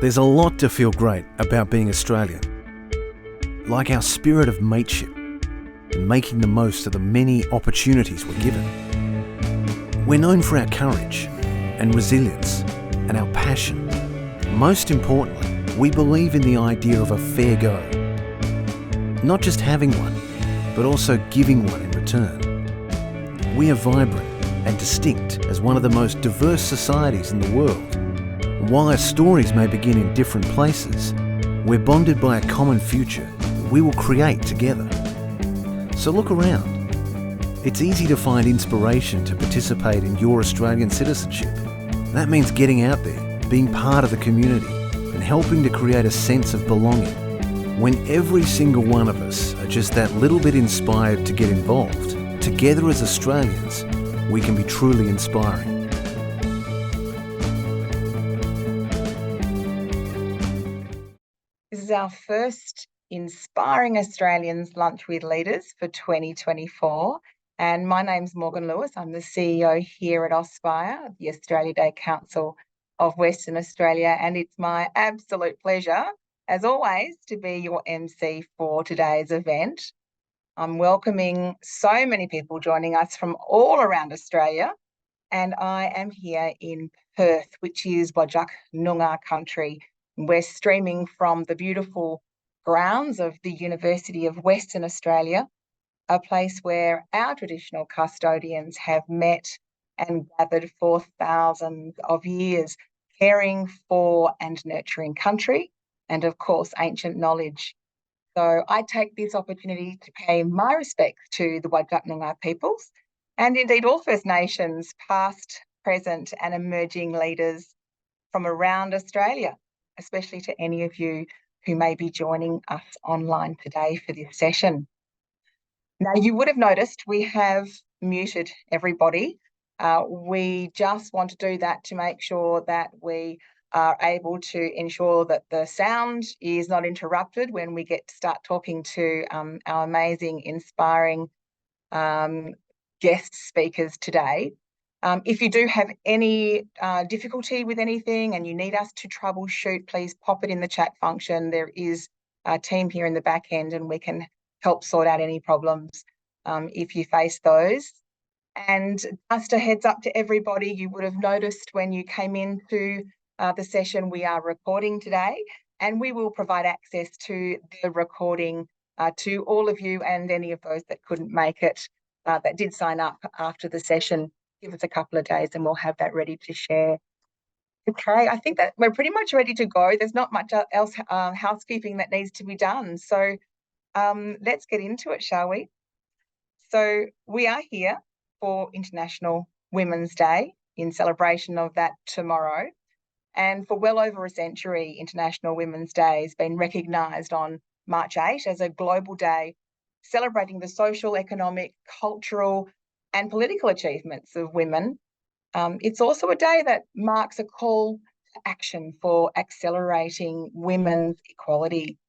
There's a lot to feel great about being Australian, like our spirit of mateship and making the most of the many opportunities we're given. We're known for our courage and resilience and our passion. Most importantly, we believe in the idea of a fair go. Not just having one, but also giving one in return. We are vibrant and distinct as one of the most diverse societies in the world. While our stories may begin in different places, we're bonded by a common future that we will create together. So look around. It's easy to find inspiration to participate in your Australian citizenship. That means getting out there, being part of the community, and helping to create a sense of belonging. When every single one of us are just that little bit inspired to get involved, together as Australians, we can be truly inspiring. This is our first Inspiring Australians Lunch with Leaders for 2024. And my name's Morgan Lewis. I'm the CEO here at Auspire, the Australia Day Council of Western Australia. And it's my absolute pleasure, as always, to be your MC for today's event. I'm welcoming so many people joining us from all around Australia. And I am here in Perth, which is Whadjuk Noongar country. We're streaming from the beautiful grounds of the University of Western Australia, a place where our traditional custodians have met and gathered for thousands of years, caring for and nurturing country and, of course, ancient knowledge. So I take this opportunity to pay my respects to the Whadjuk Noongar peoples and indeed all First Nations, past, present and emerging leaders from around Australia, especially to any of you who may be joining us online today for this session. Now, you would have noticed we have muted everybody. We just want to do that to make sure that we are able to ensure that the sound is not interrupted when we get to start talking to our amazing, inspiring guest speakers today. If you do have any difficulty with anything and you need us to troubleshoot, please pop it in the chat function. There is a team here in the back end and we can help sort out any problems if you face those. And just a heads up to everybody, you would have noticed when you came into the session, we are recording today and we will provide access to the recording to all of you and any of those that couldn't make it, that did sign up after the session. Give us a couple of days and we'll have that ready to share. Okay, I think that we're pretty much ready to go. There's not much else housekeeping that needs to be done. So let's get into it, shall we? So we are here for International Women's Day in celebration of that tomorrow. And for well over a century, International Women's Day has been recognised on March 8 as a global day celebrating the social, economic, cultural and political achievements of women. It's also a day that marks a call to action for accelerating women's equality.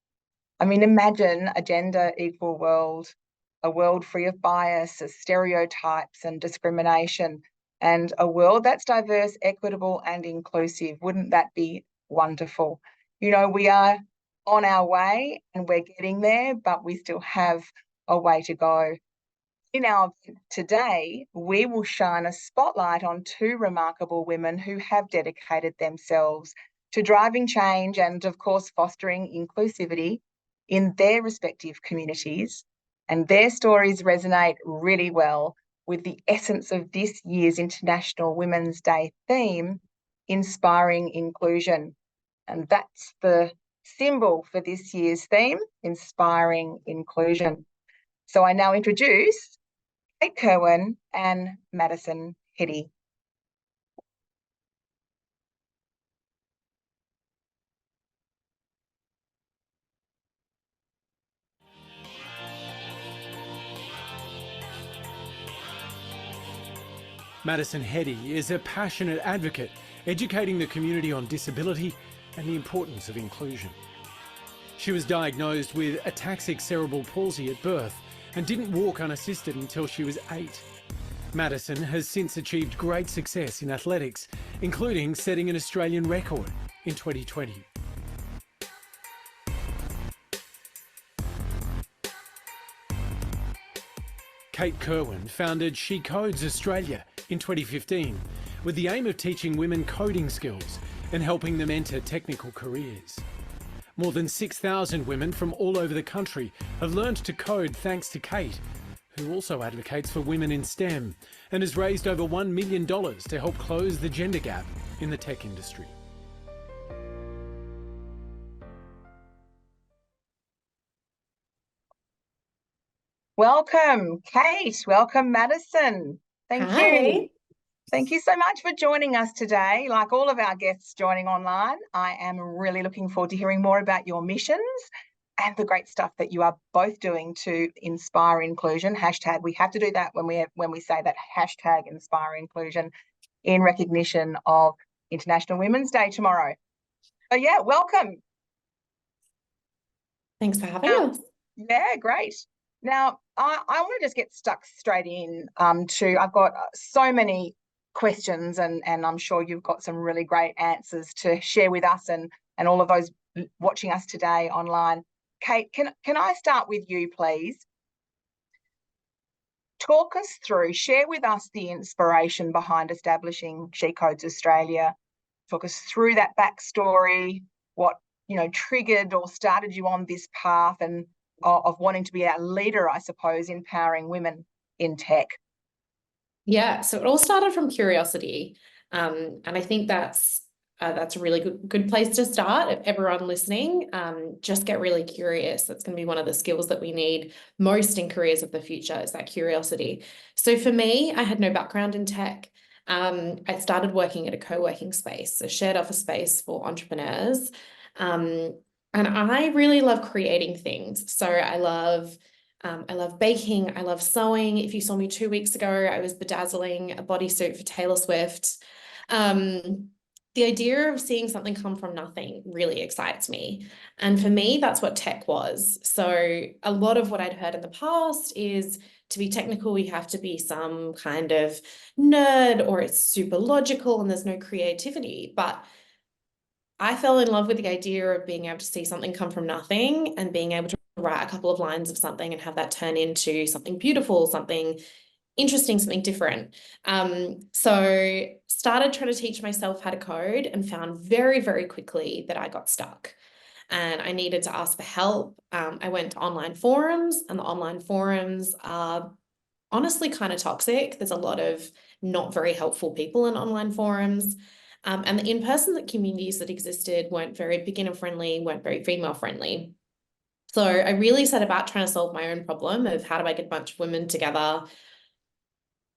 I mean, imagine a gender equal world, a world free of bias, stereotypes and discrimination, and a world that's diverse, equitable and inclusive. Wouldn't that be wonderful? You know, we are on our way and we're getting there, but we still have a way to go. In our event today, we will shine a spotlight on two remarkable women who have dedicated themselves to driving change and, of course, fostering inclusivity in their respective communities. And their stories resonate really well with the essence of this year's International Women's Day theme, Inspiring Inclusion. And that's the symbol for this year's theme, Inspiring Inclusion. So I now introduce Kirwin and Madison Heady. Madison Heady is a passionate advocate, educating the community on disability and the importance of inclusion. She was diagnosed with ataxic cerebral palsy at birth and didn't walk unassisted until she was 8. Madison has since achieved great success in athletics, including setting an Australian record in 2020. Kate Kirwin founded She Codes Australia in 2015 with the aim of teaching women coding skills and helping them enter technical careers. More than 6,000 women from all over the country have learned to code thanks to Kate, who also advocates for women in STEM and has raised over $1 million to help close the gender gap in the tech industry. Welcome, Kate. Welcome, Madison. Thank you. Thank you so much for joining us today. Like all of our guests joining online, I am really looking forward to hearing more about your missions and the great stuff that you are both doing to inspire inclusion. Hashtag, we have to do that when we say that hashtag inspire inclusion in recognition of International Women's Day tomorrow. So yeah, welcome. Thanks for having us. Yeah, great. Now, I want to just get stuck straight in I've got so many questions and I'm sure you've got some really great answers to share with us and all of those watching us today online. Kate, can I start with you, please? Talk us through, share with us the inspiration behind establishing She Codes Australia. Talk us through that backstory, what, triggered or started you on this path and of wanting to be a leader, I suppose, empowering women in tech. Yeah, so it all started from curiosity. And I think that's a really good place to start. If everyone listening, just get really curious. That's going to be one of the skills that we need most in careers of the future, is that curiosity. So for me, I had no background in tech. I started working at a co-working space, a shared office space for entrepreneurs. And I really love creating things. So I love baking. I love sewing. If you saw me 2 weeks ago, I was bedazzling a bodysuit for Taylor Swift. The idea of seeing something come from nothing really excites me. And for me, that's what tech was. So a lot of what I'd heard in the past is to be technical, we have to be some kind of nerd, or it's super logical and there's no creativity. But I fell in love with the idea of being able to see something come from nothing and being able to write a couple of lines of something and have that turn into something beautiful, something interesting, something different. So started trying to teach myself how to code and found very, very quickly that I got stuck and I needed to ask for help. I went to online forums, and the online forums are honestly kind of toxic. There's a lot of not very helpful people in online forums. And the in-person communities that existed weren't very beginner friendly, weren't very female friendly. So I really set about trying to solve my own problem of how do I get a bunch of women together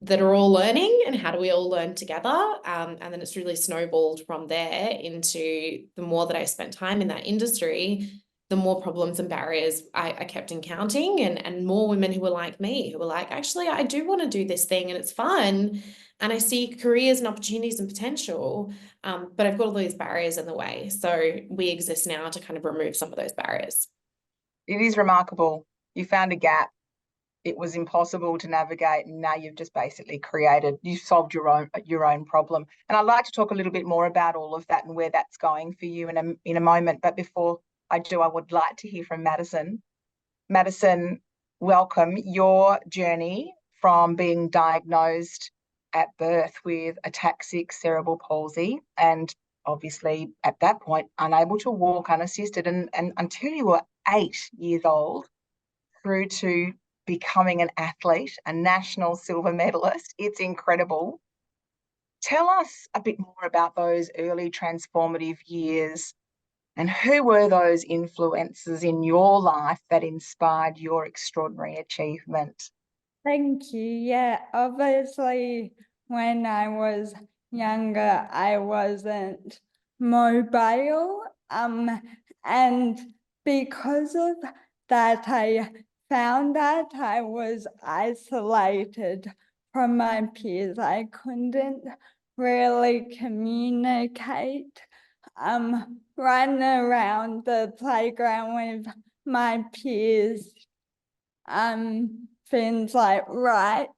that are all learning, and how do we all learn together? And then it's really snowballed from there into the more that I spent time in that industry, the more problems and barriers I kept encountering, and more women who were like me, who were like, actually, I do want to do this thing and it's fun. And I see careers and opportunities and potential, but I've got all these barriers in the way. So we exist now to kind of remove some of those barriers. It is remarkable. You found a gap. It was impossible to navigate, and now you've just basically you've solved your own problem. And I'd like to talk a little bit more about all of that and where that's going for you in a moment. But before I do, I would like to hear from Madison. Madison, welcome. Your journey from being diagnosed at birth with ataxic cerebral palsy, and obviously at that point unable to walk unassisted, and until you were 8 years old, through to becoming an athlete, a national silver medalist. It's incredible. Tell us a bit more about those early transformative years, and who were those influences in your life that inspired your extraordinary achievement? Thank you. Yeah, obviously, when I was younger, I wasn't mobile. And because of that, I found that I was isolated from my peers. I couldn't really communicate, run around the playground with my peers, things like right.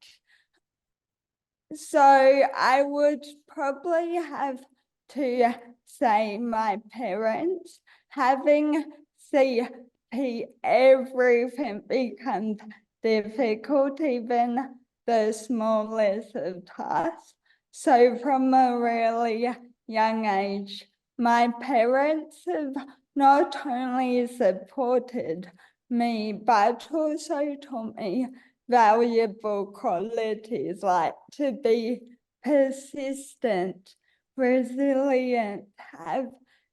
So I would probably have to say my parents, having CP, everything becomes difficult, even the smallest of tasks. So from a really young age, my parents have not only supported me, but also taught me valuable qualities like to be persistent, resilient, have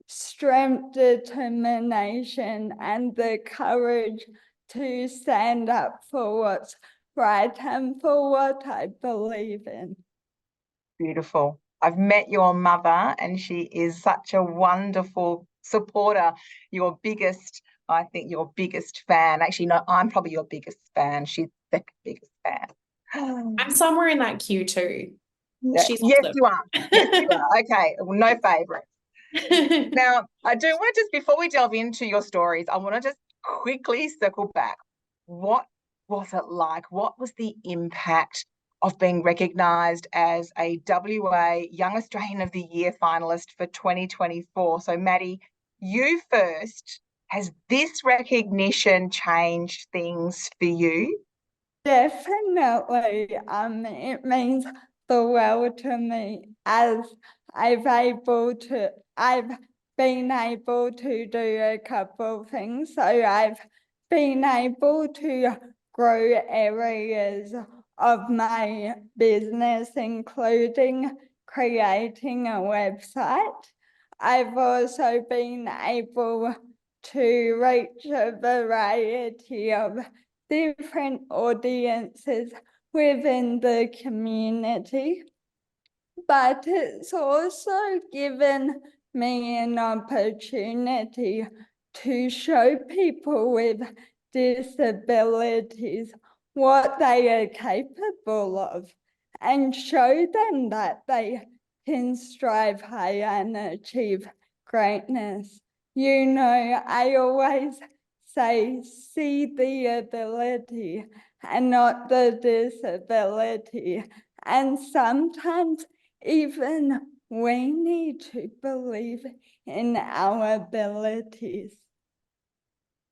strength, determination, and the courage to stand up for what's right and for what I believe in. Beautiful. I've met your mother and she is such a wonderful supporter. I think your biggest fan. Actually, no, I'm probably your biggest fan. She's the biggest fan. I'm somewhere in that queue too. Yeah. She's Yes, awesome. you are. Yes, you are. Okay, well, no favourites. Now, I do want to just, before we delve into your stories, I want to just quickly circle back. What was it like? What was the impact of being recognised as a WA Young Australian of the Year finalist for 2024? So, Maddie, you first. Has this recognition changed things for you? Definitely. It means the world to me as I've been able to do a couple of things. So I've been able to grow areas of my business, including creating a website. I've also been able to reach a variety of different audiences within the community, but it's also given me an opportunity to show people with disabilities what they are capable of and show them that they can strive high and achieve greatness. You know, I always say, see the ability and not the disability. And sometimes even we need to believe in our abilities.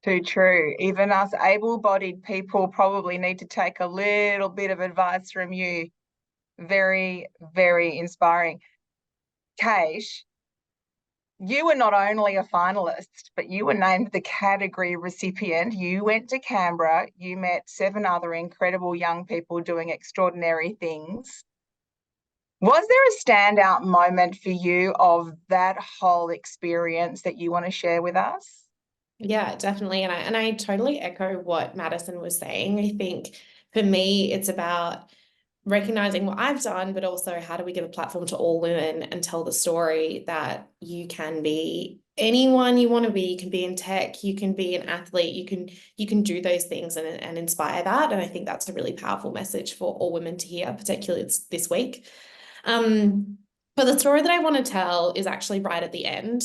Too true. Even us able-bodied people probably need to take a little bit of advice from you. Very, very inspiring. Kate, you were not only a finalist, but you were named the category recipient. You went to Canberra, you met 7 other incredible young people doing extraordinary things. Was there a standout moment for you of that whole experience that you want to share with us? Yeah, definitely. And I totally echo what Madison was saying. I think for me, it's about recognizing what I've done, but also how do we give a platform to all women and tell the story that you can be anyone you want to be. You can be in tech, you can be an athlete, you can do those things and inspire that. And I think that's a really powerful message for all women to hear, particularly this week. But the story that I want to tell is actually right at the end.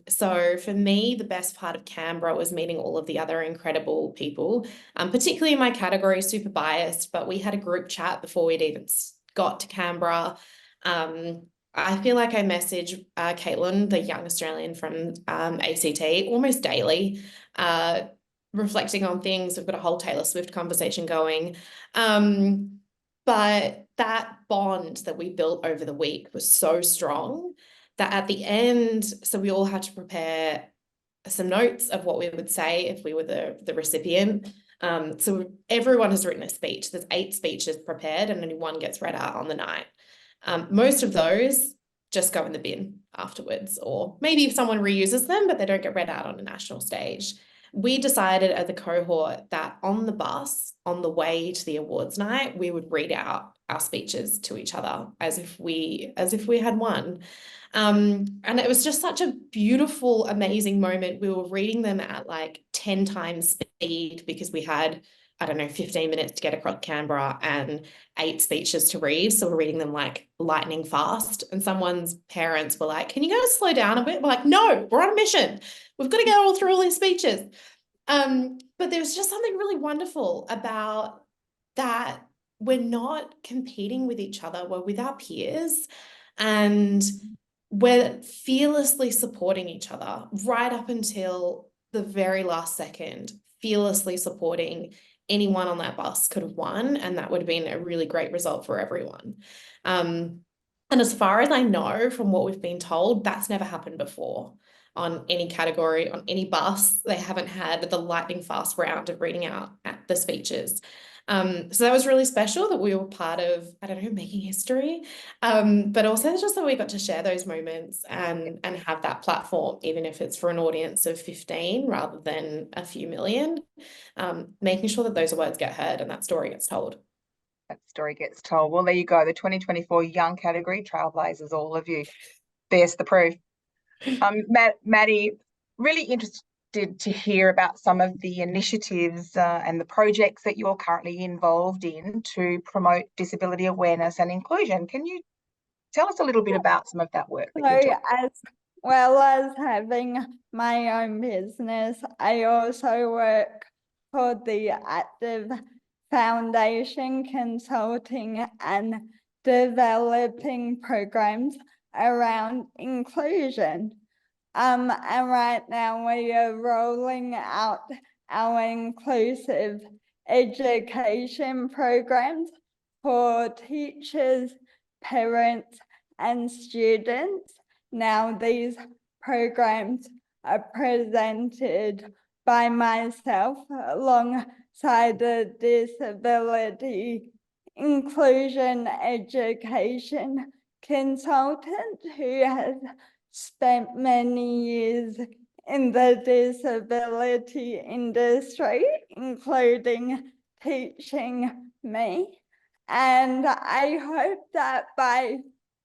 So for me, the best part of Canberra was meeting all of the other incredible people, particularly in my category, super biased, but we had a group chat before we'd even got to Canberra. I feel like I message Caitlin, the young Australian from ACT, almost daily, reflecting on things. We've got a whole Taylor Swift conversation going. But that bond that we built over the week was so strong that at the end, so we all had to prepare some notes of what we would say if we were the recipient. So everyone has written a speech. There's 8 speeches prepared and only 1 gets read out on the night. Most of those just go in the bin afterwards, or maybe if someone reuses them, but they don't get read out on a national stage. We decided as a cohort that on the bus, on the way to the awards night, we would read out our speeches to each other as if we had won. And it was just such a beautiful, amazing moment. We were reading them at like 10 times speed because we had, I don't know, 15 minutes to get across Canberra and 8 speeches to read. So we're reading them like lightning fast. And someone's parents were like, can you guys slow down a bit? We're like, no, we're on a mission. We've got to get all through all these speeches. But there was just something really wonderful about that. We're not competing with each other. We're with our peers and we're fearlessly supporting each other right up until the very last second, fearlessly supporting anyone on that bus could have won, and that would have been a really great result for everyone. And as far as I know, from what we've been told, that's never happened before on any category, on any bus. They haven't had the lightning fast round of reading out the speeches. So that was really special that we were part of, I don't know, making history. But also just that we got to share those moments and have that platform, even if it's for an audience of 15 rather than a few million, making sure that those words get heard and that story gets told. That story gets told. Well, there you go. The 2024 young category, trailblazers, all of you. There's the proof. Maddie, really interested to hear about some of the initiatives and the projects that you're currently involved in to promote disability awareness and inclusion. Can you tell us a little bit about some of that work that you're doing? As well as having my own business, I also work for the Active Foundation, consulting and developing programs around inclusion. And right now we are rolling out our inclusive education programs for teachers, parents, and students. Now these programs are presented by myself alongside a disability inclusion education consultant who has spent many years in the disability industry, including teaching me. And I hope that by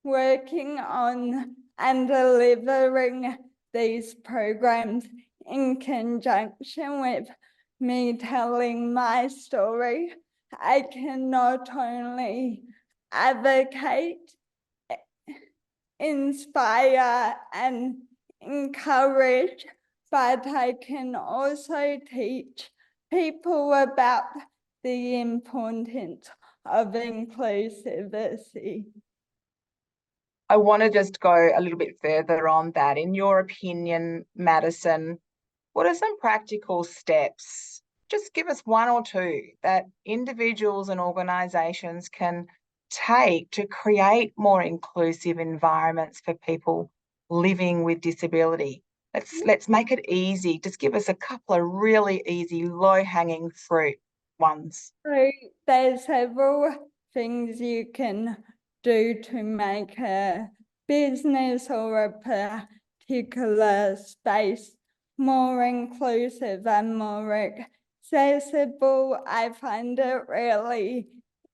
working on and delivering these programs in conjunction with me telling my story, I can not only advocate, inspire, and encourage, but I can also teach people about the importance of inclusivity. I want to just go a little bit further on that. In your opinion, Madison, what are some practical steps? Just give us one or two that individuals and organisations can take to create more inclusive environments for people living with disability. Let's make it easy. Just give us a couple of really easy, low-hanging fruit ones. So there's several things you can do to make a business or a particular space more inclusive and more accessible. I find it really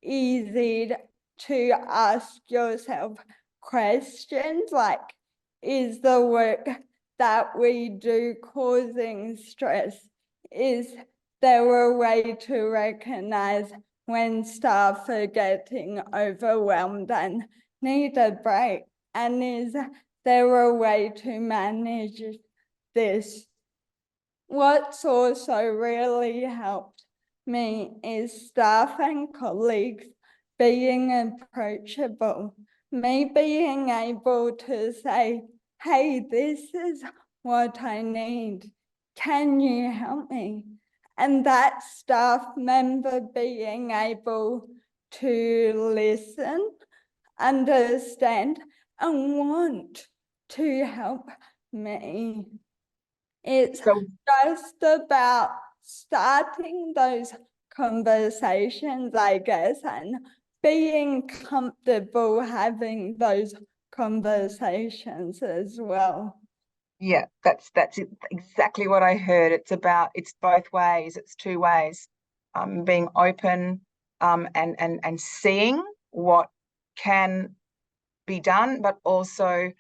easy to ask yourself questions like, is the work that we do causing stress? Is there a way to recognize when staff are getting overwhelmed and need a break? And is there a way to manage this? What's also really helped me is staff and colleagues being approachable. Me being able to say, hey, this is what I need. Can you help me? And that staff member being able to listen, understand, and want to help me. It's just about starting those conversations, I guess, and being comfortable having those conversations as well. Yeah, that's exactly what I heard. It's both ways. It's two ways. Being open and seeing what can be done, but also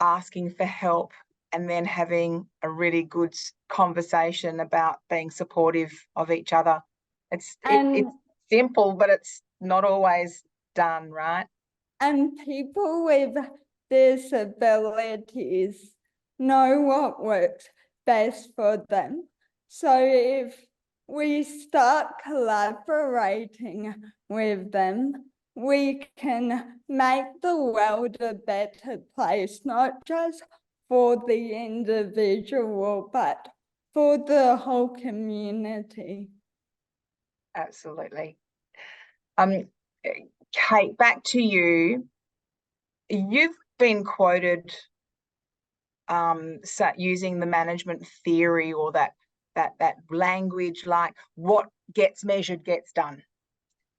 asking for help and then having a really good conversation about being supportive of each other. It's simple, but it's not always done, right? And people with disabilities know what works best for them. So if we start collaborating with them, we can make the world a better place, not just for the individual, but for the whole community. Absolutely. Kate, back to you. You've been quoted using the management theory or that language, like what gets measured gets done.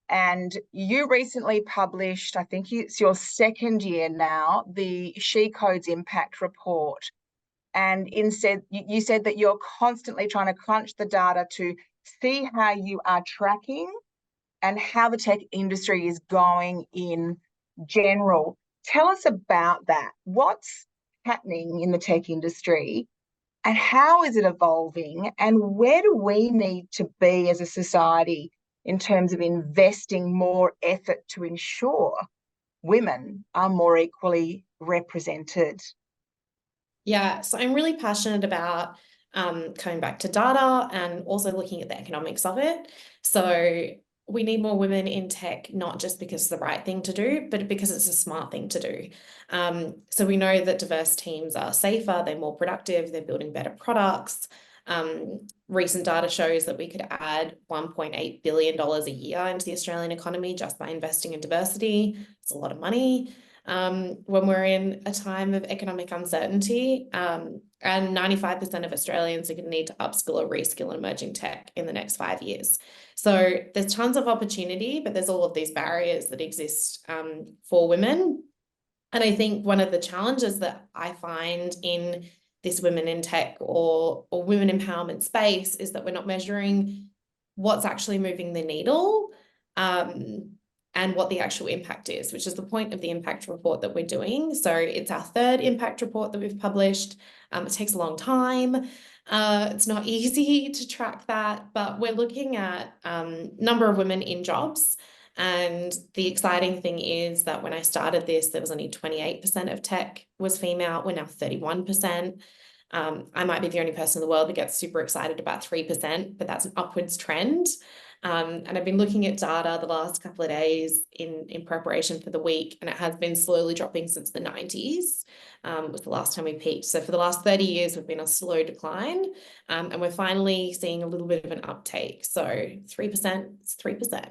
And you recently published, I think it's your second year now, the She Codes Impact Report. And instead, you said that you're constantly trying to crunch the data to see how you are tracking and how the tech industry is going in general. Tell us about that. What's happening in the tech industry and how is it evolving, and where do we need to be as a society in terms of investing more effort to ensure women are more equally represented? Yeah, so I'm really passionate about coming back to data and also looking at the economics of it. So we need more women in tech, not just because it's the right thing to do, but because it's a smart thing to do. So we know that diverse teams are safer, they're more productive, they're building better products. Recent data shows that we could add $1.8 billion a year into the Australian economy just by investing in diversity. It's a lot of money. When we're in a time of economic uncertainty, and 95% of Australians are going to need to upskill or reskill in emerging tech in the next 5 years. So there's tons of opportunity, but there's all of these barriers that exist for women. And I think one of the challenges that I find in this women in tech or women empowerment space is that we're not measuring what's actually moving the needle. And what the actual impact is, which is the point of the impact report that we're doing. So it's our third impact report that we've published. It takes a long time. It's not easy to track that, but we're looking at number of women in jobs. And the exciting thing is that when I started this, there was only 28% of tech was female. We're now 31%. I might be the only person in the world that gets super excited about 3%, but that's an upwards trend. And I've been looking at data the last couple of days in preparation for the week, and it has been slowly dropping since the 90s, was the last time we peaked. So for the last 30 years, we've been a slow decline, and we're finally seeing a little bit of an uptake. So 3%, it's 3%.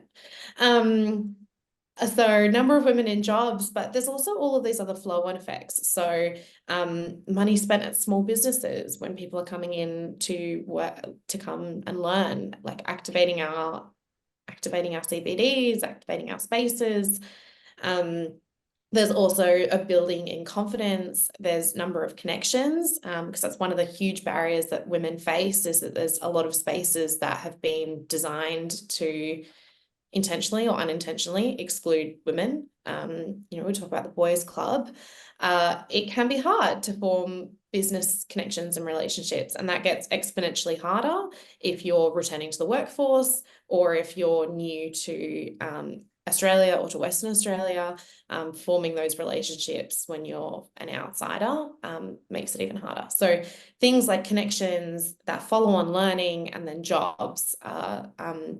So number of women in jobs, but there's also all of these other flow-on effects. So money spent at small businesses when people are coming in to work, to come and learn, like activating our CBDs, activating our spaces. There's also a building in confidence. There's number of connections, because that's one of the huge barriers that women face, is that there's a lot of spaces that have been designed to intentionally or unintentionally exclude women. We talk about the boys club. It can be hard to form business connections and relationships, and that gets exponentially harder if you're returning to the workforce or if you're new to Australia or to Western Australia. Forming those relationships when you're an outsider makes it even harder. So things like connections, that follow-on learning, and then jobs are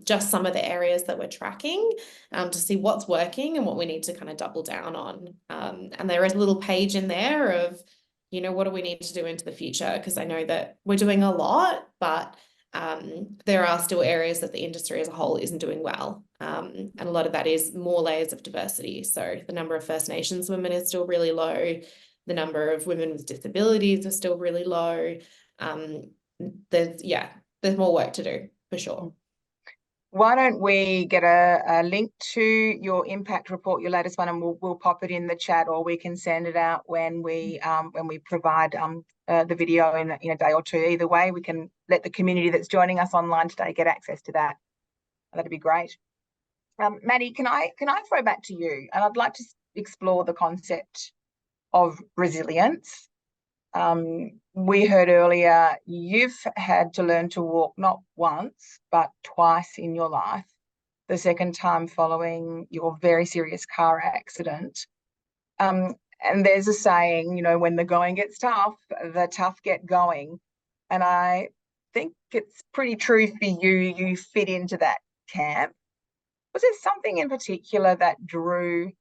just some of the areas that we're tracking to see what's working and what we need to kind of double down on. And there is a little page in there of, what do we need to do into the future? Because I know that we're doing a lot, but there are still areas that the industry as a whole isn't doing well. And a lot of that is more layers of diversity. So the number of First Nations women is still really low. The number of women with disabilities are still really low. There's more work to do for sure. Why don't we get a link to your impact report, your latest one, and we'll pop it in the chat, or we can send it out when we provide the video in a day or two. Either way, we can let the community that's joining us online today get access to that. That'd be great. Maddie, can I throw back to you? And I'd like to explore the concept of resilience. We heard earlier you've had to learn to walk not once, but twice in your life. The second time following your very serious car accident. And there's a saying, when the going gets tough, the tough get going. And I think it's pretty true for you. You fit into that camp. Was there something in particular that drew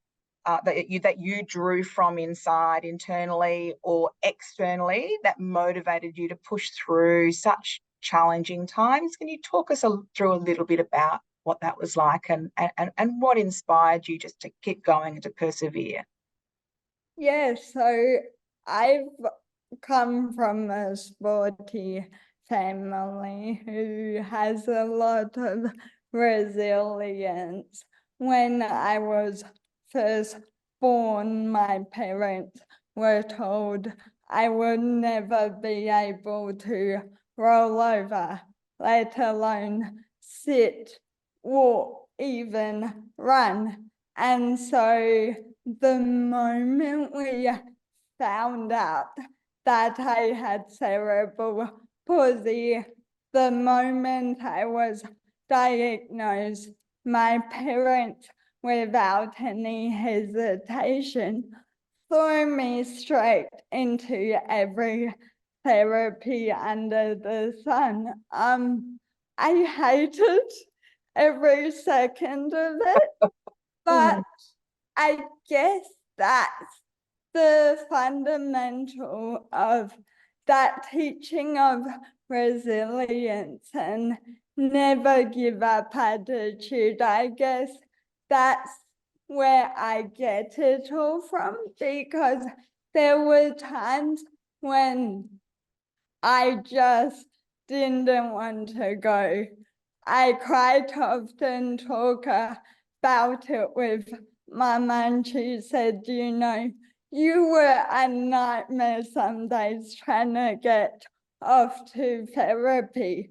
that you drew from inside, internally or externally, that motivated you to push through such challenging times? Can you talk us through a little bit about what that was like and what inspired you just to keep going and to persevere? Yeah, so I've come from a sporty family who has a lot of resilience. When I was first born, my parents were told I would never be able to roll over, let alone sit, walk, even run. And so the moment we found out that I had cerebral palsy, the moment I was diagnosed, my parents, without any hesitation, threw me straight into every therapy under the sun. I hated every second of it, but I guess that's the fundamental of that teaching of resilience and never give up attitude. I guess that's where I get it all from, because there were times when I just didn't want to go. I quite often talk about it with my mum. She said, you know, you were a nightmare some days trying to get off to therapy,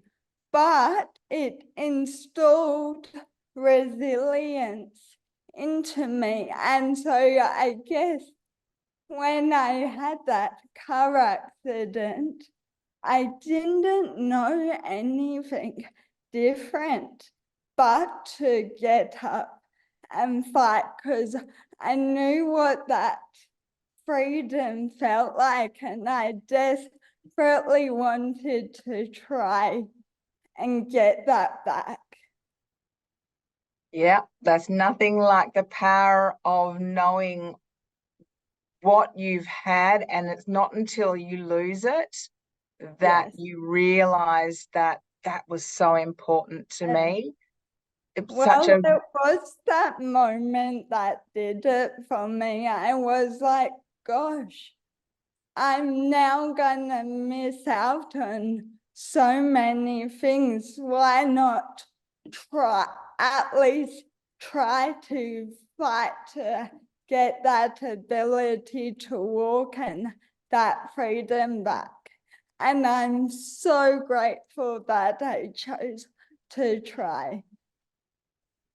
but it installed resilience into me. And so I guess when I had that car accident, I didn't know anything different but to get up and fight, because I knew what that freedom felt like, and I desperately wanted to try and get that back. Yeah, that's nothing like the power of knowing what you've had, and it's not until you lose it that Yes. you realize that that was so important to me. It's such Well, a it was that moment that did it for me. I was like, gosh, I'm now gonna miss out on so many things. Why not at least try to fight to get that ability to walk and that freedom back? And I'm so grateful that I chose to try.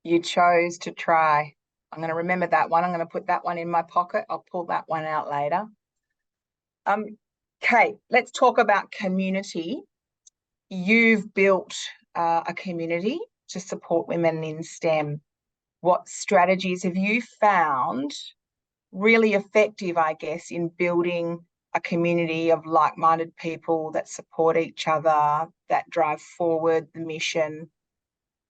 You chose to try. I'm going to remember that one. I'm going to put that one in my pocket. I'll pull that one out later. Kate, let's talk about community. You've built a community to support women in STEM. What strategies have you found really effective, I guess, in building a community of like-minded people that support each other, that drive forward the mission?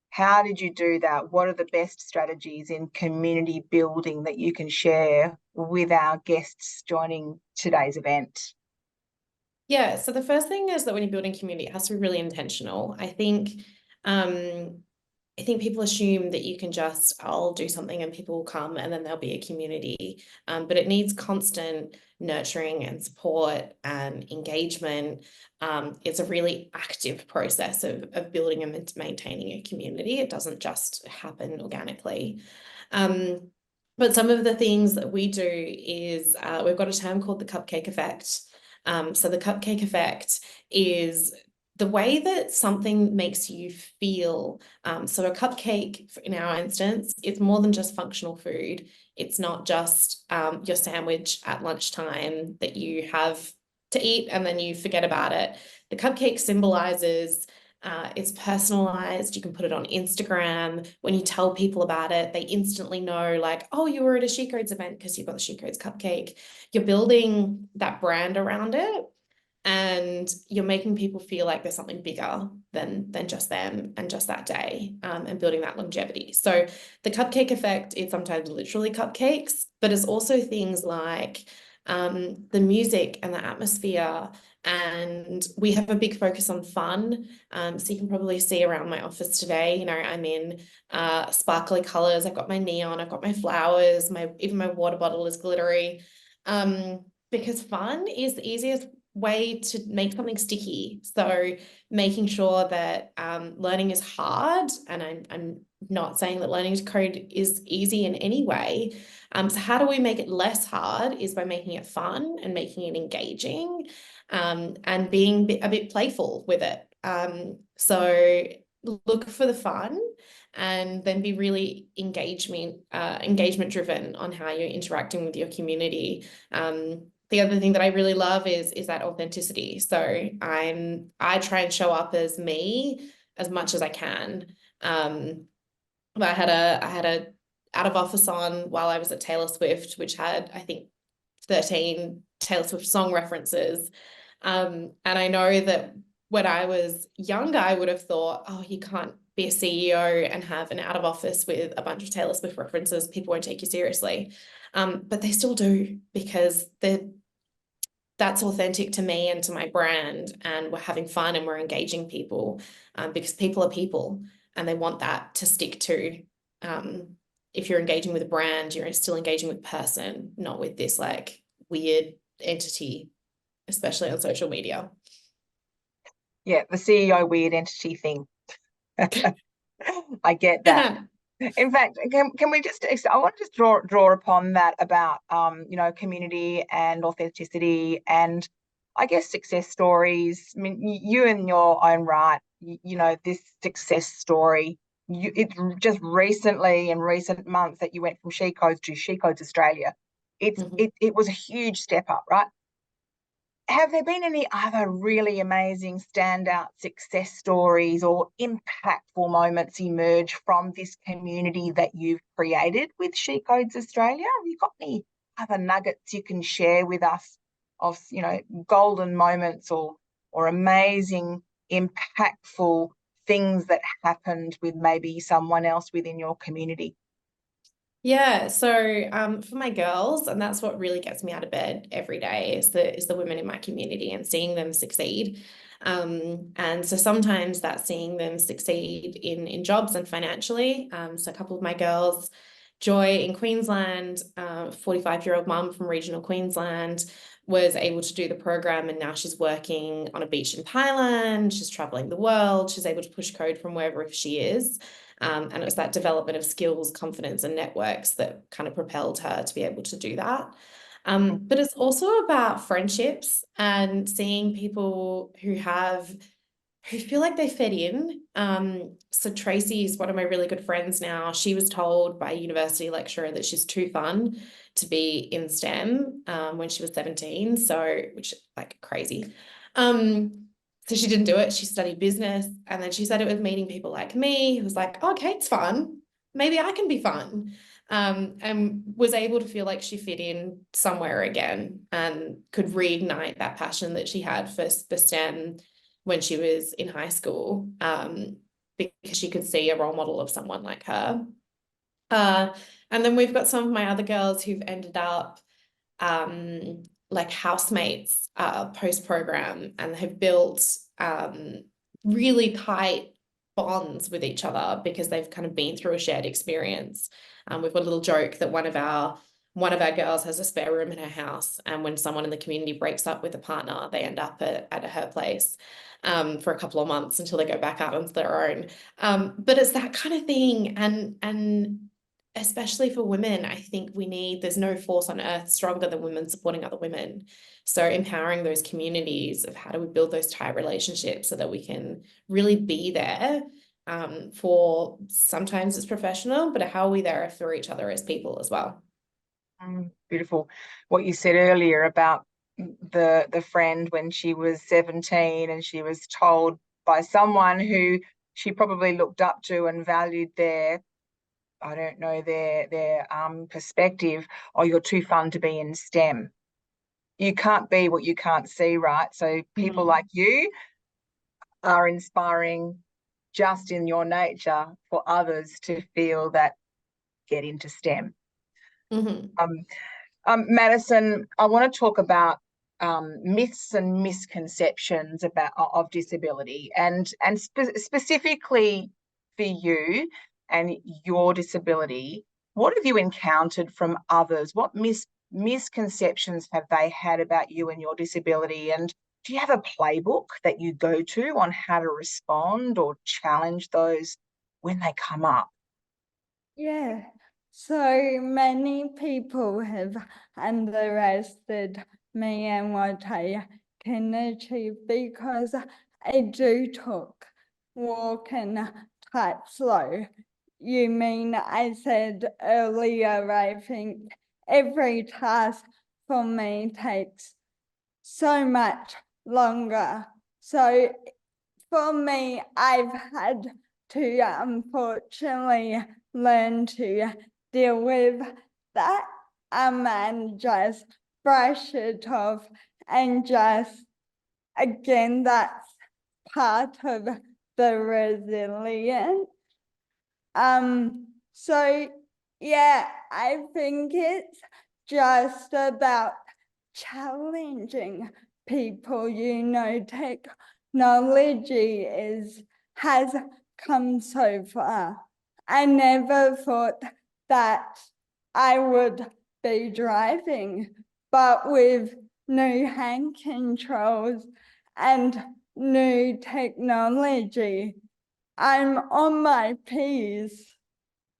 How did you do that? What are the best strategies in community building that you can share with our guests joining today's event? Yeah, so the first thing is that when you're building community, it has to be really intentional. I think people assume that you can just, I'll do something and people will come and then there'll be a community. But it needs constant nurturing and support and engagement. It's a really active process of building and maintaining a community. It doesn't just happen organically. But some of the things that we do is we've got a term called the cupcake effect. So the cupcake effect is the way that something makes you feel. So a cupcake, in our instance, it's more than just functional food. It's not just your sandwich at lunchtime that you have to eat and then you forget about it. The cupcake symbolizes it's personalized. You can put it on Instagram. When you tell people about it, they instantly know, like, oh, you were at a She Codes event because you've got the She Codes cupcake. You're building that brand around it, and you're making people feel like there's something bigger than just them and just that day, and building that longevity. So the cupcake effect is sometimes literally cupcakes, but it's also things like the music and the atmosphere And we have a big focus on fun. So you can probably see around my office today, you know, I'm in sparkly colors. I've got my neon, I've got my flowers, even my water bottle is glittery. Because fun is the easiest way to make something sticky. So making sure that learning is hard, and I'm not saying that learning to code is easy in any way. So how do we make it less hard is by making it fun and making it engaging, and being a bit playful with it. So look for the fun, and then be really engagement driven on how you're interacting with your community. The other thing that I really love is that authenticity. So I try and show up as me as much as I can. I had a out of office on while I was at Taylor Swift, which had, I think, 13 Taylor Swift song references. And I know that when I was younger, I would have thought, oh, you can't be a CEO and have an out of office with a bunch of Taylor Swift references. People won't take you seriously. But they still do, because that's authentic to me and to my brand, and we're having fun and we're engaging people, because people are people and they want that to stick to. If you're engaging with a brand, you're still engaging with a person, not with this like weird entity, especially on social media. Yeah, the CEO weird entity thing. I get that. In fact, can we just, I want to just draw upon that about you know, community and authenticity, and I guess success stories. I mean, you in your own right, you know, this success story, it's just recently, in recent months, that you went from She Codes to She Codes Australia. It was a huge step up, right? Have there been any other really amazing standout success stories or impactful moments emerge from this community that you've created with She Codes Australia? Have you got any other nuggets you can share with us of, you know, golden moments or amazing, impactful things that happened with maybe someone else within your community? Yeah, so for my girls, and that's what really gets me out of bed every day, is the women in my community and seeing them succeed. And so sometimes that's seeing them succeed in jobs and financially. So a couple of my girls, Joy in Queensland, 45-year-old mum from regional Queensland, was able to do the program, and now she's working on a beach in Thailand. She's traveling the world. She's able to push code from wherever she is. And it was that development of skills, confidence, and networks that kind of propelled her to be able to do that. But it's also about friendships and seeing people who feel like they fit in. So Tracy is one of my really good friends now. She was told by a university lecturer that she's too fun to be in STEM when she was 17, so, which, like, crazy. So she didn't do it. She studied business, and then she said it was meeting people like me who was like, oh, okay, it's fun. Maybe I can be fun. And was able to feel like she fit in somewhere again and could reignite that passion that she had for STEM when she was in high school, because she could see a role model of someone like her. And then we've got some of my other girls who've ended up like housemates post-program, and have built really tight bonds with each other because they've kind of been through a shared experience. We've got a little joke that one of our girls has a spare room in her house, and when someone in the community breaks up with a partner, they end up at her place for a couple of months until they go back out onto their own. But it's that kind of thing, and especially for women, I think there's no force on earth stronger than women supporting other women. So empowering those communities of how do we build those tight relationships so that we can really be there for, sometimes it's professional, but how are we there for each other as people as well? Beautiful. What you said earlier about the friend when she was 17 and she was told by someone who she probably looked up to and valued their perspective, oh, you're too fun to be in STEM. You can't be what you can't see, right? So people like you are inspiring just in your nature for others to feel that get into STEM. Madison, I want to talk about myths and misconceptions of disability, and specifically for you and your disability, what have you encountered from others? What misconceptions have they had about you and your disability? And do you have a playbook that you go to on how to respond or challenge those when they come up? Yeah, so many people have underestimated me and what I can achieve because I do talk, walk, and type slow. You mean I said earlier, I think every task for me takes so much longer. So for me, I've had to unfortunately learn to deal with that and just brush it off, and just, again, that's part of the resilience. So yeah, I think it's just about challenging people. Technology has come so far. I never thought that I would be driving, but with new hand controls and new technology, I'm on my P's.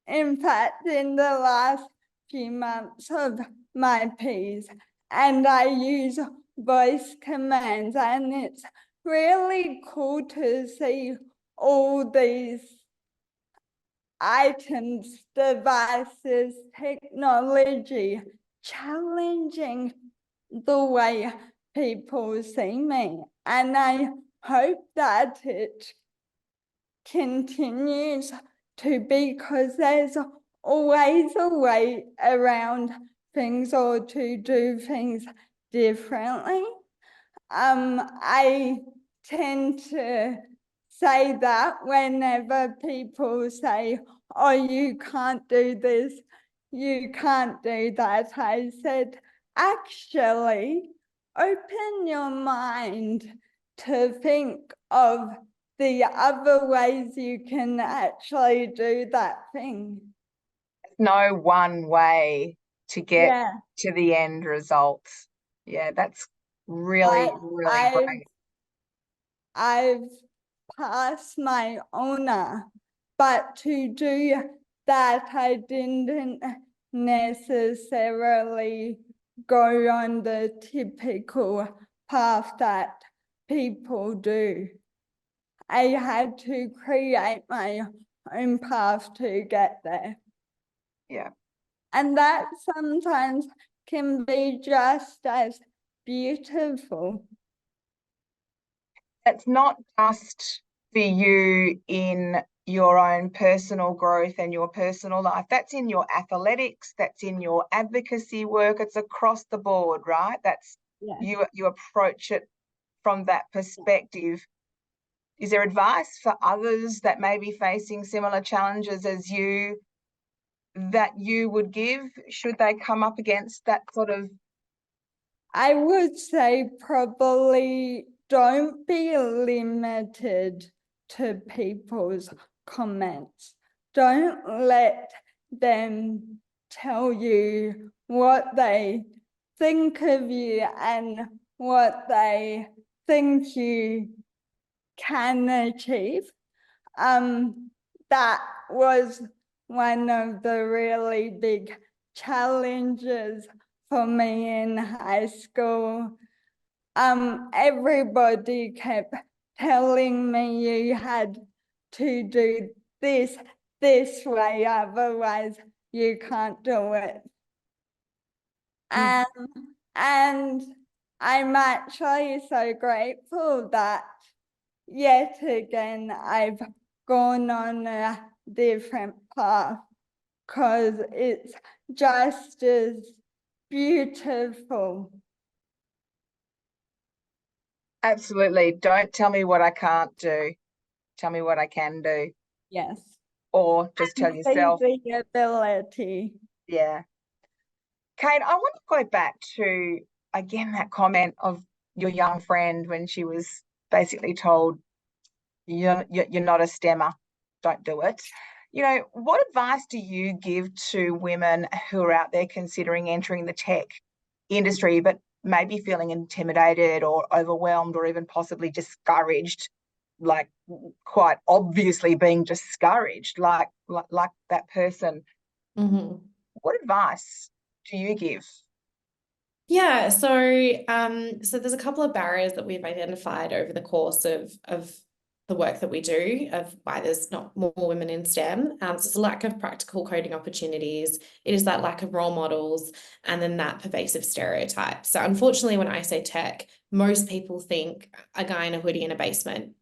In fact, in the last few months of my P's, and I use voice commands, and it's really cool to see all these items, devices, technology challenging the way people see me. And I hope that it continues to be, because there's always a way around things or to do things differently. I tend to say that whenever people say, oh, you can't do this, you can't do that, I said, actually, open your mind to think of the other ways you can actually do that thing. No one way to get to the end results. Yeah, that's really great. I've passed my honour, but to do that, I didn't necessarily go on the typical path that people do. I had to create my own path to get there. Yeah. And that sometimes can be just as beautiful. It's not just for you in your own personal growth and your personal life. That's in your athletics, that's in your advocacy work. It's across the board, right? That's you approach it from that perspective. Is there advice for others that may be facing similar challenges as you that you would give should they come up against that sort of? I would say probably don't be limited to people's comments. Don't let them tell you what they think of you and what they think you can achieve. That was one of the really big challenges for me in high school. Everybody kept telling me you had to do this way, otherwise you can't do it. And I'm actually so grateful that yet again I've gone on a different path, because it's just as beautiful. Absolutely. Don't tell me what I can't do. Tell me what I can do. Yes. Or just tell yourself. The ability. Yeah. Kate, I want to go back to again, that comment of your young friend when she was basically told, you're not a STEMmer, don't do it. What advice do you give to women who are out there considering entering the tech industry, but maybe feeling intimidated or overwhelmed or even possibly discouraged, like quite obviously being discouraged, like that person? Mm-hmm. What advice do you give? Yeah, so there's a couple of barriers that we've identified over the course of the work that we do, of why there's not more women in STEM. So it's a lack of practical coding opportunities. It is that lack of role models, and then that pervasive stereotype. So unfortunately, when I say tech, most people think a guy in a hoodie in a basement.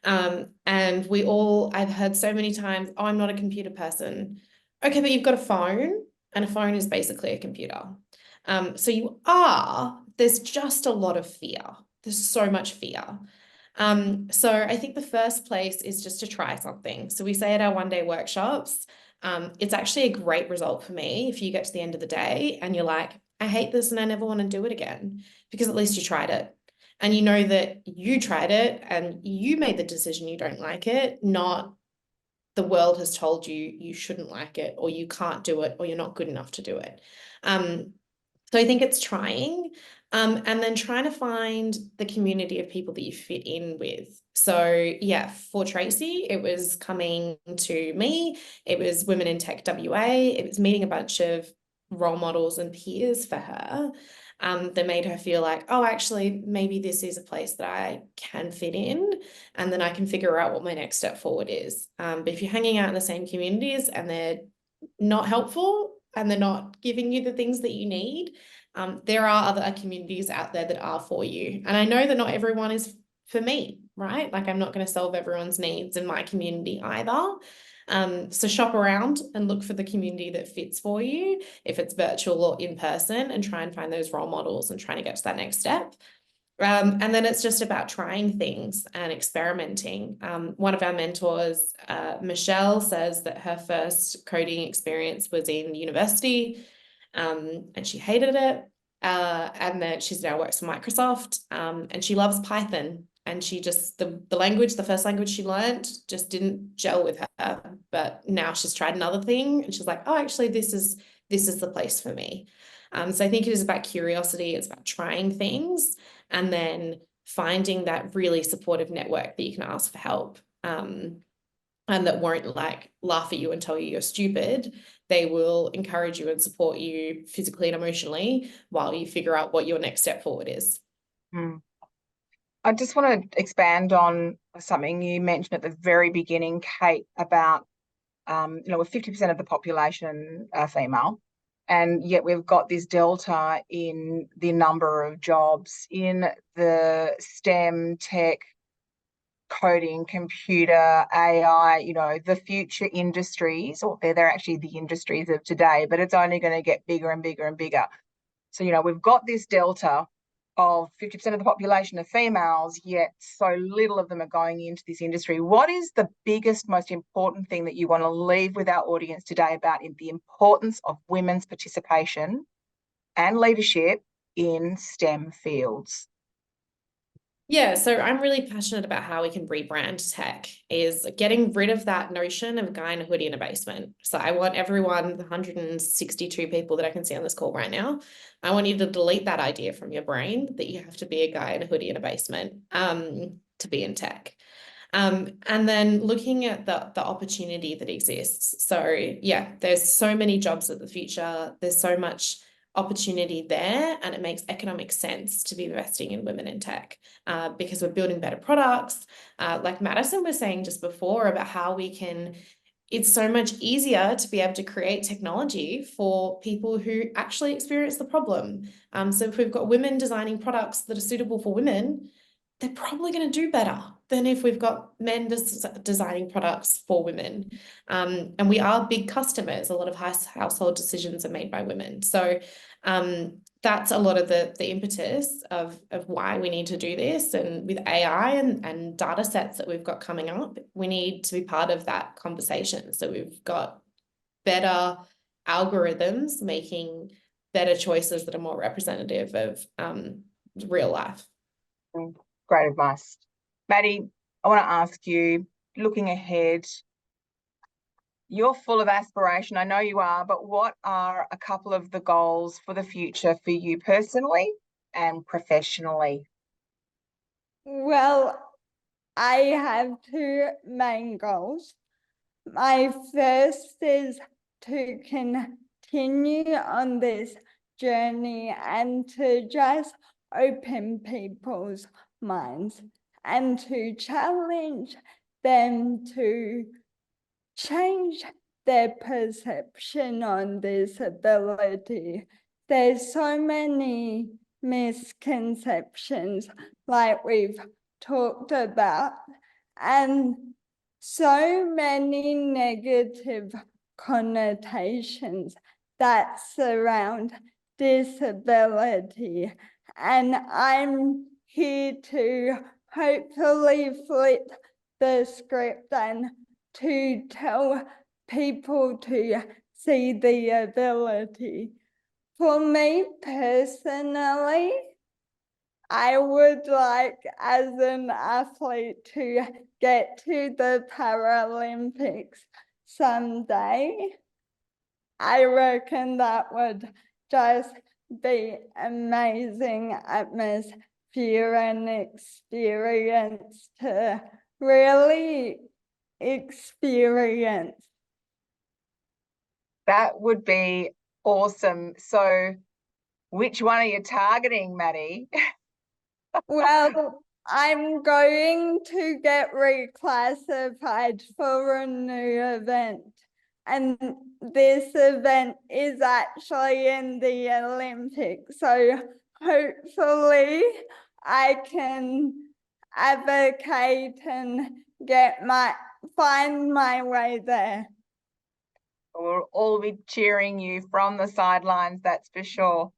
And I've heard so many times, oh, I'm not a computer person. Okay, but you've got a phone, and a phone is basically a computer. There's just a lot of fear. There's so much fear. So I think the first place is just to try something. So we say at our one-day workshops, it's actually a great result for me if you get to the end of the day and you're like, I hate this and I never want to do it again, because at least you tried it. And you know that you tried it and you made the decision you don't like it, not the world has told you you shouldn't like it, or you can't do it, or you're not good enough to do it. So I think it's trying, and then trying to find the community of people that you fit in with. So yeah, for Tracy, it was coming to me. It was Women in Tech WA. It was meeting a bunch of role models and peers for her, that made her feel like, oh, actually, maybe this is a place that I can fit in, and then I can figure out what my next step forward is. But if you're hanging out in the same communities and they're not helpful and they're not giving you the things that you need, there are other communities out there that are for you. And I know that not everyone is for me, right? Like, I'm not going to solve everyone's needs in my community either. So shop around and look for the community that fits for you, if it's virtual or in person, and try and find those role models and trying to get to that next step. And then it's just about trying things and experimenting. One of our mentors, Michelle, says that her first coding experience was in university, and she hated it. And then she's now works for Microsoft, and she loves Python. And she just, the first language she learned just didn't gel with her. But now she's tried another thing and she's like, oh, actually, this is the place for me. So I think it is about curiosity. It's about trying things and then finding that really supportive network that you can ask for help, and that won't like laugh at you and tell you you're stupid. They will encourage you and support you physically and emotionally while you figure out what your next step forward is. I just want to expand on something you mentioned at the very beginning, Kate, about, we're 50% of the population are female, and yet we've got this delta in the number of jobs in the STEM, tech, coding, computer, AI, the future industries, or they're actually the industries of today, but it's only going to get bigger and bigger and bigger. So, we've got this delta of 50% of the population are females, yet so little of them are going into this industry. What is the biggest, most important thing that you want to leave with our audience today about the importance of women's participation and leadership in STEM fields? Yeah, so I'm really passionate about how we can rebrand tech, is getting rid of that notion of a guy in a hoodie in a basement. So I want everyone, the 162 people that I can see on this call right now, I want you to delete that idea from your brain that you have to be a guy in a hoodie in a basement to be in tech. And then looking at the opportunity that exists. So yeah, there's so many jobs of the future. There's so much opportunity there, and it makes economic sense to be investing in women in tech, because we're building better products. Like Madison was saying just before about how it's so much easier to be able to create technology for people who actually experience the problem. So if we've got women designing products that are suitable for women, they're probably going to do better than if we've got men designing products for women. And we are big customers. A lot of household decisions are made by women. So that's a lot of the impetus of why we need to do this. And with AI and data sets that we've got coming up, we need to be part of that conversation. So we've got better algorithms making better choices that are more representative of real life. Great advice. Maddie, I want to ask you, looking ahead, you're full of aspiration, I know you are, but what are a couple of the goals for the future for you personally and professionally? Well, I have two main goals. My first is to continue on this journey and to just open people's minds and to challenge them to change their perception on disability. There's so many misconceptions like we've talked about, and so many negative connotations that surround disability. And I'm here to hopefully flip the script and to tell people to see the ability. For me personally, I would like, as an athlete, to get to the Paralympics someday. I reckon that would just be amazing atmosphere and experience to really experience. That would be awesome. So which one are you targeting, Maddie? Well, I'm going to get reclassified for a new event. And this event is actually in the Olympics. So hopefully I can advocate and find my way there. We'll all be cheering you from the sidelines, that's for sure.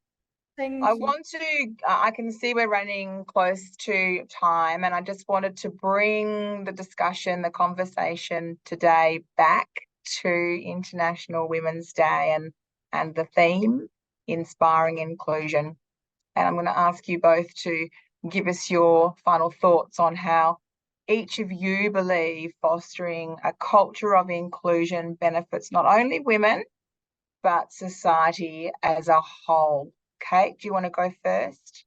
Thank I you. want to, I can see we're running close to time, and I just wanted to bring the discussion, the conversation today back to International Women's Day and the theme, inspiring inclusion. And I'm going to ask you both to give us your final thoughts on how each of you believe fostering a culture of inclusion benefits not only women, but society as a whole. Kate, do you want to go first?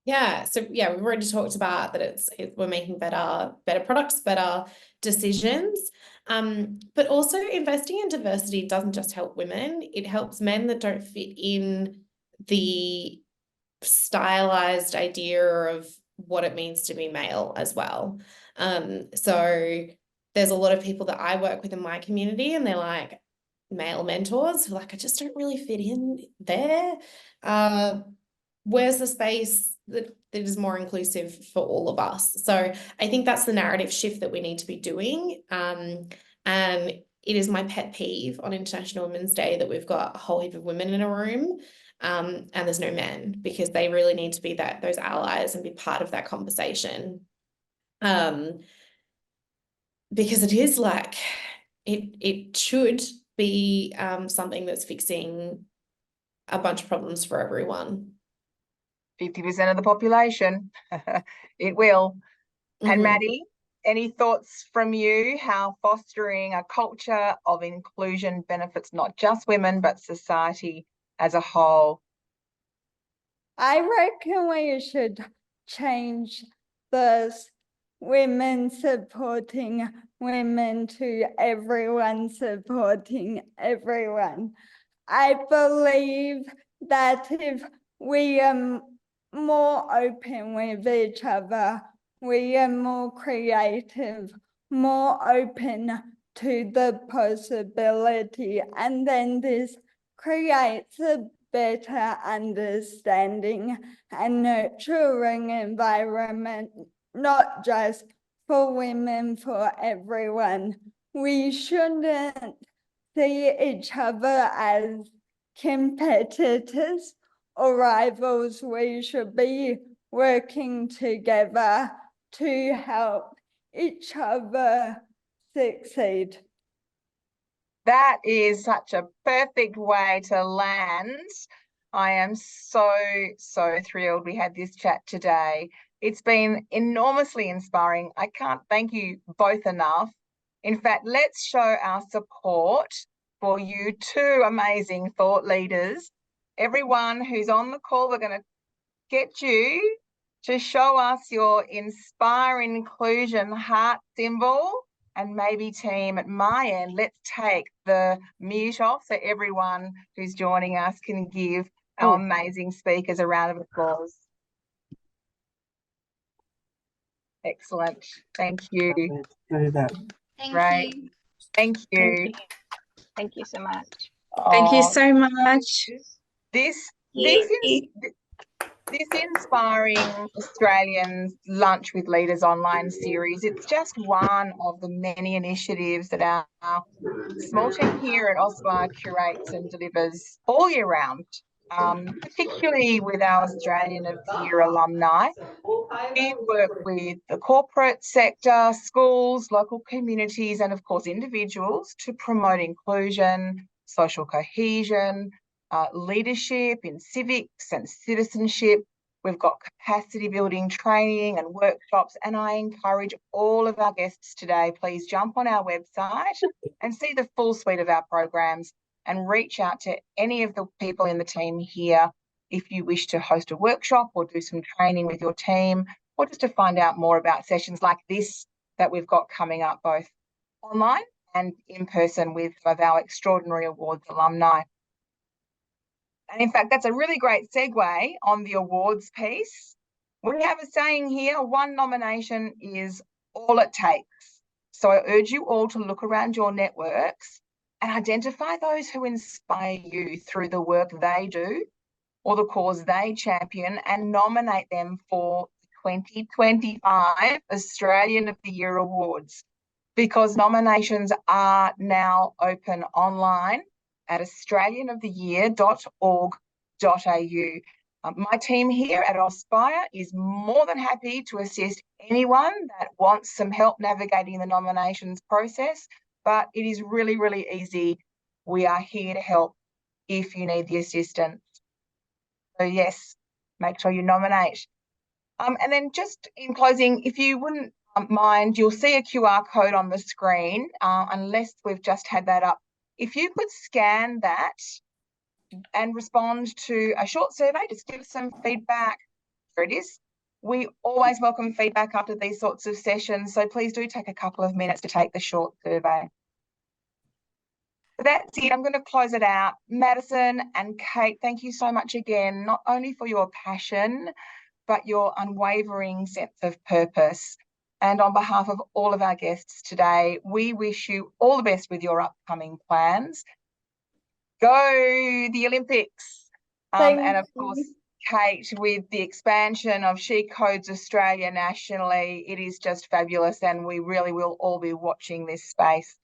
Yeah, so yeah, we've already talked about that we're making better products, better decisions. But also investing in diversity doesn't just help women, it helps men that don't fit in the stylized idea of what it means to be male as well. So there's a lot of people that I work with in my community, and they're like male mentors who are like, I just don't really fit in there. Where's the space that is more inclusive for all of us? So I think that's the narrative shift that we need to be doing. And it is my pet peeve on International Women's Day that we've got a whole heap of women in a room, and there's no men, because they really need to be those allies and be part of that conversation. Because it is like, it should be something that's fixing a bunch of problems for everyone. 50% of the population. It will. And Maddie, any thoughts from you how fostering a culture of inclusion benefits not just women, but society as a whole? I reckon we should change the women supporting women to everyone supporting everyone. I believe that if we are more open with each other, we are more creative, more open to the possibility, and then this creates a better understanding and nurturing environment, not just for women, for everyone. We shouldn't see each other as competitors or rivals. We should be working together to help each other succeed. That is such a perfect way to land. I am so thrilled we had this chat today. It's been enormously inspiring. I can't thank you both enough. In fact, let's show our support for you two amazing thought leaders. Everyone who's on the call, we're going to get you to show us your Inspire Inclusion heart symbol. And maybe team, at my end, let's take the mute off so everyone who's joining us can give our amazing speakers a round of applause. Excellent. Thank you. Thank you. Thank you. Thank you so much. Thank you so much. This Yay. Inspiring Australians Lunch with Leaders online series, it's just one of the many initiatives that our small team here at Auspire curates and delivers all year round, particularly with our Australian of the Year alumni. We work with the corporate sector, schools, local communities, and of course individuals to promote inclusion, social cohesion, leadership in civics and citizenship. We've got capacity building training and workshops, and I encourage all of our guests today, please jump on our website and see the full suite of our programs and reach out to any of the people in the team here if you wish to host a workshop or do some training with your team, or just to find out more about sessions like this that we've got coming up both online and in person with some of our extraordinary awards alumni. And in fact, that's a really great segue on the awards piece. We have a saying here, one nomination is all it takes. So I urge you all to look around your networks and identify those who inspire you through the work they do or the cause they champion, and nominate them for the 2025 Australian of the Year Awards, because nominations are now open online at australianoftheyear.org.au. My team here at Auspire is more than happy to assist anyone that wants some help navigating the nominations process, but it is really, really easy. We are here to help if you need the assistance. So yes, make sure you nominate. And then just in closing, if you wouldn't mind, you'll see a QR code on the screen, unless we've just had that up. If you could scan that and respond to a short survey, just give some feedback. Here it is. We always welcome feedback after these sorts of sessions, so please do take a couple of minutes to take the short survey. That's it. I'm going to close it out. Madison and Kate, thank you so much again, not only for your passion, but your unwavering sense of purpose. And on behalf of all of our guests today, we wish you all the best with your upcoming plans. Go the Olympics. And of course, Kate, with the expansion of She Codes Australia nationally, it is just fabulous, and we really will all be watching this space.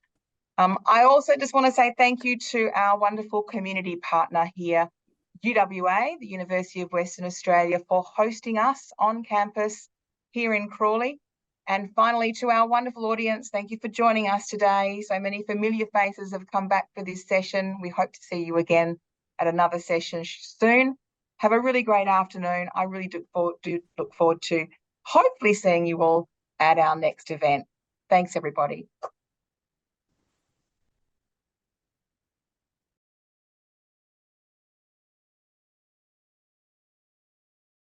I also just want to say thank you to our wonderful community partner here, UWA, the University of Western Australia, for hosting us on campus here in Crawley. And finally, to our wonderful audience, thank you for joining us today. So many familiar faces have come back for this session. We hope to see you again at another session soon. Have a really great afternoon. I really do look forward to hopefully seeing you all at our next event. Thanks, everybody.